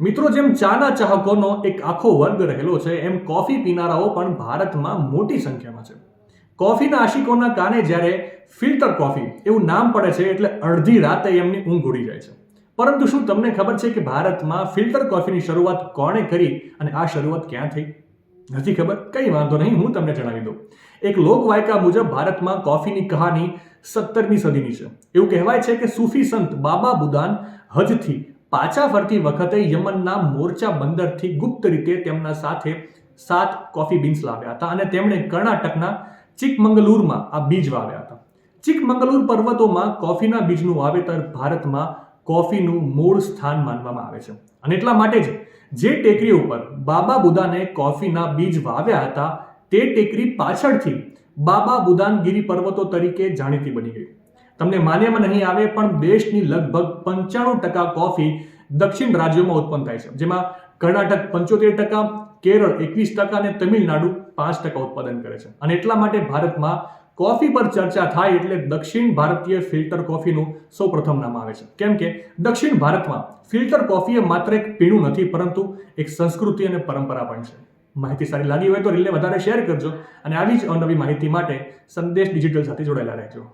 મિત્રો, જેમ ચાના ચાહકોનો એક આખો વર્ગ રહેલો છે, એમ કોફી પીનારાઓ પણ ભારતમાં મોટી સંખ્યામાં છે. કોફીના આશિકોના કાને જ્યારે ફિલ્ટર કોફી એવું નામ પડે છે એટલે અડધી રાતે એમની ઊંઘ ઉડી જાય છે. પરંતુ શું તમને ખબર છે કે ભારતમાં ફિલ્ટર કોફીની શરૂઆત કોણે કરી અને આ શરૂઆત ક્યાં થઈ? નથી ખબર? કંઈ વાંધો નહીં, હું તમને જણાવી દઉં. એક લોકવાયકા મુજબ ભારતમાં કોફીની કહાની 17મી સદીની છે. એવું કહેવાય છે કે સૂફી સંત બાબા બુદાન હજથી પાછા ફરતી વખતે યમનના મોરચા બંદરથી ગુપ્ત રીતે તેમના સાથે 7 કોફી બીન્સ લાવ્યા હતા અને તેમણે કર્ણાટકના ચિકમંગલુરમાં આ બીજ વાવ્યા હતા. ચિકમંગલુર પર્વતોમાં કોફીના બીજનું વાવેતર ભારતમાં કોફીનું મૂળ સ્થાન માનવામાં આવે છે અને એટલા માટે જ જે ટેકરી ઉપર બાબા બુદાને કોફીના બીજ વાવ્યા હતા તે ટેકરી પાછળથી બાબા બુદાનગીરી પર્વતો તરીકે જાણીતી બની ગઈ. તમને માન્યમાં નહીં આવે પણ દેશની લગભગ 95% કોફી દક્ષિણ રાજ્યોમાં ઉત્પન્ન થાય છે, જેમાં કર્ણાટક 75%, કેરળ 21% અને તમિલનાડુ 5% ઉત્પાદન કરે છે. અને એટલા માટે ભારતમાં કોફી પર ચર્ચા થાય એટલે દક્ષિણ ભારતીય ફિલ્ટર કોફીનું સૌપ્રથમ નામ આવે છે. કેમ કે દક્ષિણ ભારતમાં ફિલ્ટર કોફી એ માત્ર એક પીણું નથી પરંતુ એક સંસ્કૃતિ અને પરંપરા પણ છે. માહિતી સારી લાગી હોય તો રીલને વધારે શેર કરજો અને આવી જ અવનવી માહિતી માટે સંદેશ ડિજિટલ સાથે જોડાયેલા રહેજો.